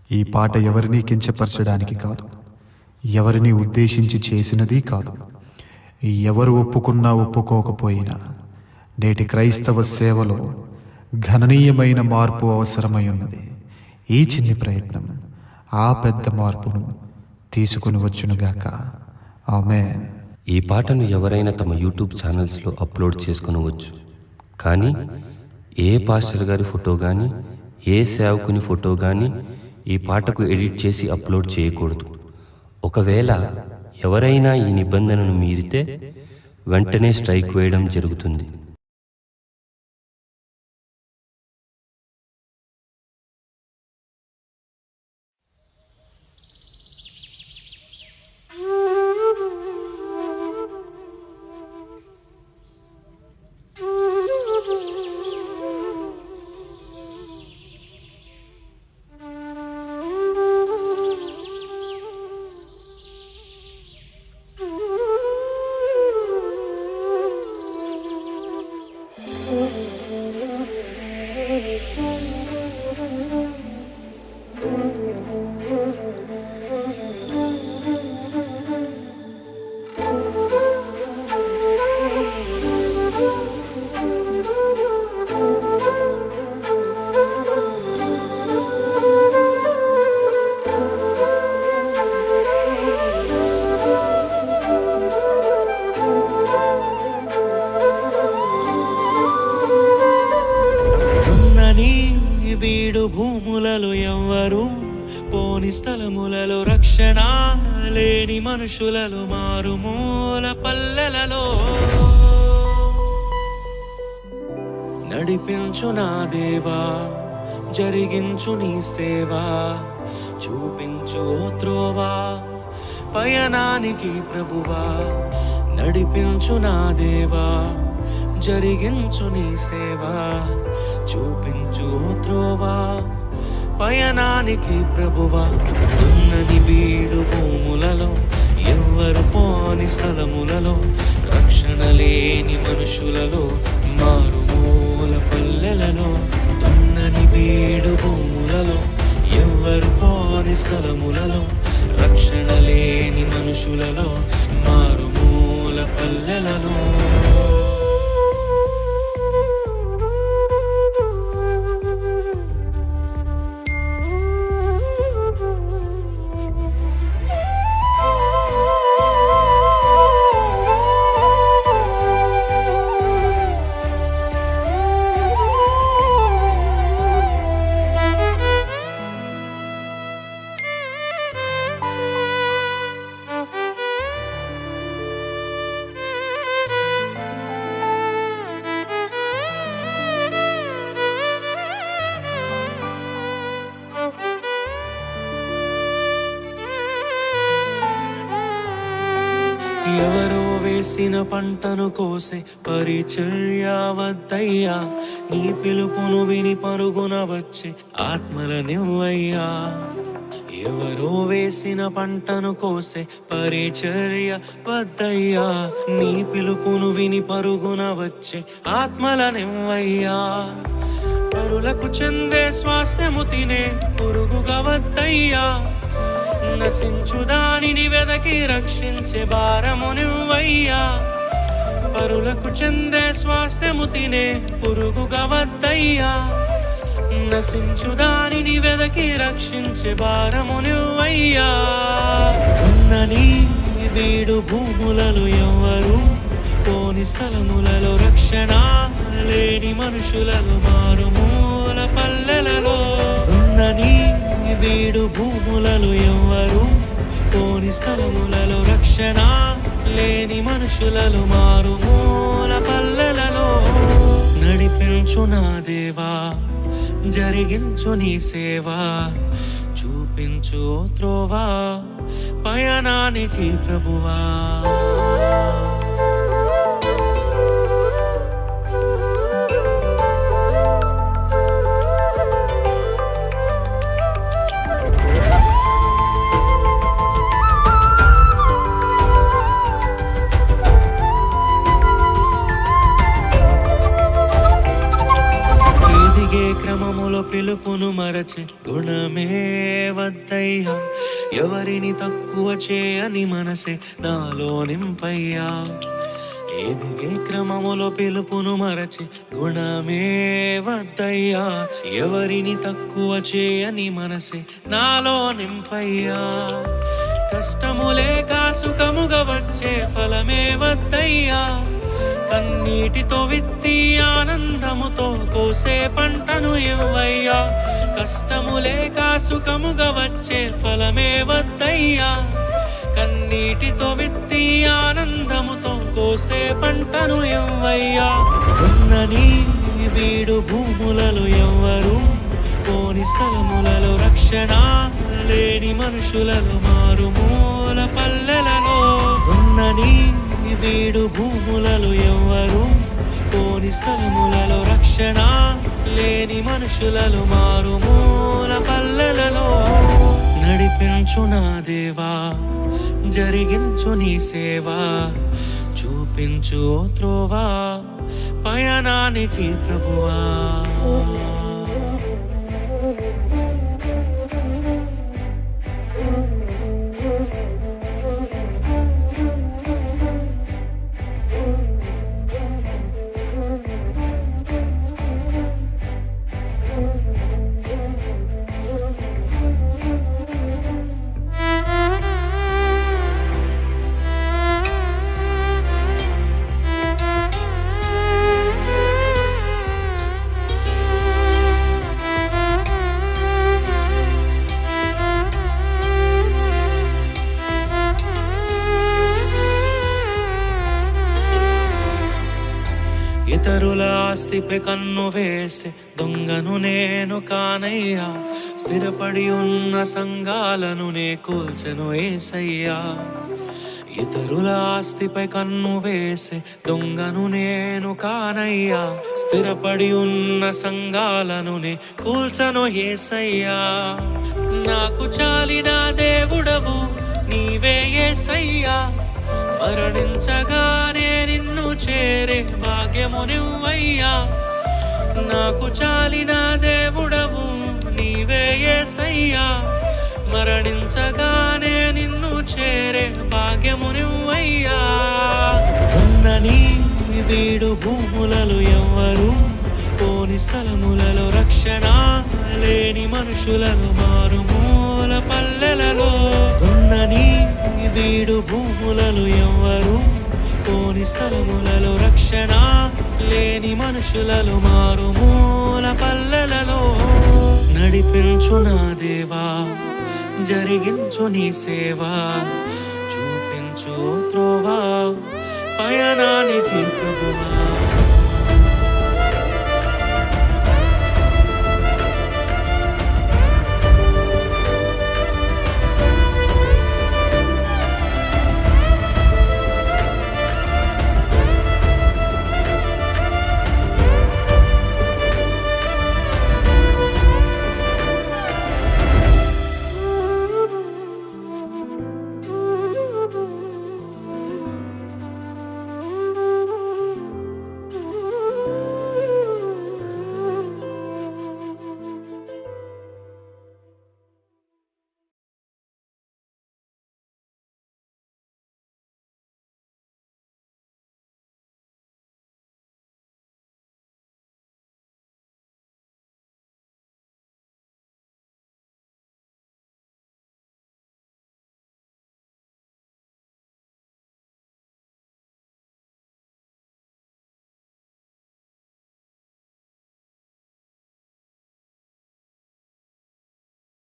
ఈ పాట ఎవరిని కించపరచడానికి కాదు, ఎవరిని ఉద్దేశించి చేసినది కాదు. ఎవరు ఒప్పుకున్నా ఒప్పుకోకపోయినా నేటి క్రైస్తవ సేవలో గణనీయమైన మార్పు అవసరమై ఉన్నది. ఈ చిన్ని ప్రయత్నం ఆ పెద్ద మార్పును తీసుకుని వచ్చునుగాక. ఆమేన్. ఈ పాటను ఎవరైనా తమ యూట్యూబ్ ఛానల్స్లో అప్లోడ్ చేసుకునవచ్చు, కానీ ఏ పాస్టర్ గారి ఫోటో కానీ ఏ సేవకుని ఫోటో కానీ ఈ పాటకు ఎడిట్ చేసి అప్లోడ్ చేయకూడదు. ఒకవేళ ఎవరైనా ఈ నిబంధనను మీరితే వెంటనే స్ట్రైక్ వేయడం జరుగుతుంది. బీడు భూములలో ఎవ్వరు పోని స్థలములలో రక్షణ లేని మనుషులలో మారుమూల పల్లెలలో నడిపించు నా దేవా, జరిగించు నీ సేవా, చూపించు త్రోవా పయనానికి ప్రభువా. నడిపించు నా దేవా, జరిగించు నీ సేవా, చూపించు త్రోవా పయనానికి ప్రభువా. ఉన్నది బీడు భూములలో ఎవ్వరు పోని స్థలములలో రక్షణ లేని మనుషులలో మారుమూల పల్లెలలో. దున్నని బీడు భూములలో ఎవ్వరు పోని స్థలములలో రక్షణ లేని మనుషులలో మారుమూల పల్లెలలో. ఎవరో వేసిన పంటను కోసే పరిచర్య వద్దయ్యా, నీ పిలుపును విని పరుగున వచ్చే ఆత్మలనివ్వయ్యా. ఎవరో వేసిన పంటను కోసే పరిచర్య వద్దయ్యా, నీ పిలుపును విని పరుగున వచ్చే ఆత్మలనివ్వయ్యా. పరులకు చెందే స్వాస్థ్యము తినే పురుగుగా వద్దయ్యా, నశించు దానిని వెదకి రక్షించే భారము నువ్వయ్యా. పరులకు చెందే స్వాస్థ్యము తినే పురుగుగా వద్దయ్యా, నశించు దానిని వెదకి రక్షించే భారము నువ్వయ్యా. ఉన్నని బీడు భూములలో ఎవ్వరు పోని స్థలములలో రక్షణ లేని మనుషులలో మారుమూల పల్లెలలో. ఉన్నని బీడు భూములలో ఎవ్వరు పోని స్థలములలో రక్షణ లేని మనుషులలో మారుమూల పల్లెలలో. నడిపించు నా దేవా, జరిగించు నీ సేవా, చూపించు త్రోవా పయనానికి ప్రభువా. క్రమములో పిలుపును మరచి మరచే గుణమే వద్దయ్యా. ఎవరిని తక్కువ చేయని మనసే నాలో నింపయ్యా. ఎదిగే క్రమములో పిలుపును మరచి గుణమే వద్దయ్యా. ఎవరిని తక్కువ చేయని మనసే నాలో నింపయ్యా. కష్టములే సుఖముగా వచ్చే ఫలమే వద్దయ్యా. కన్నీటితో విత్తి ఆనందముతో కోసే పంటను ఇవ్వయ్యా. కష్టములే సుఖముగా వచ్చే ఫలమే వద్దయ్యా. కన్నీటితో విత్తి ఆనందముతో కోసే పంటను ఇవ్వయ్యా. ఉన్నని వీడు భూములలో ఎవ్వరు పోని స్థలములలో రక్షణ లేని మనుషులలో మారుమూల పల్లెలలో. ఉన్నని వీడు భూములలో ఎవ్వరు పోని స్థలములలో రక్షణ లేని మనుషులలో మారుమూల పల్లెలలో. నడిపించు నా దేవా, జరిగించు నీ సేవా, చూపించు ఓ త్రోవా పయనానికి ప్రభువా. ఇతరుల ఆస్తిపై కన్ను వేసే దొంగను నేను కానయ్యా. స్థిరపడి ఉన్న సంఘాలను నే కూల్చెను యేసయ్యా. ఇతరుల ఆస్తిపై కన్ను వేసే దొంగను నేను కానయ్యా. స్థిరపడి ఉన్న సంఘాలను నే కూల్చెను యేసయ్యా. నాకు చాలిన దేవుడవు నీవే యేసయ్యా. మరణించగానే నిన్ను చేరే భాగ్యము నువ్వయ్యా. నాకు చాలిన దేవుడవు నీవే యేసయ్యా. మరణించగానే నిన్ను చేరే భాగ్యము నువ్వయ్యా. ఉన్నని వీడు భూములలో ఎవ్వరు పోని స్థలములలో రక్షణ లేని మనుషులను మారుమూల పల్లెలలో. ఉన్నని వీడు భూములలో ఎవ్వరు పోని స్థలములలో రక్షణ లేని మనుషులలో మారుమూల పల్లెలలో. నడిపించు నా దేవా, జరిగించు నీ సేవా, చూపించు త్రోవా పయనానికి ప్రభువా.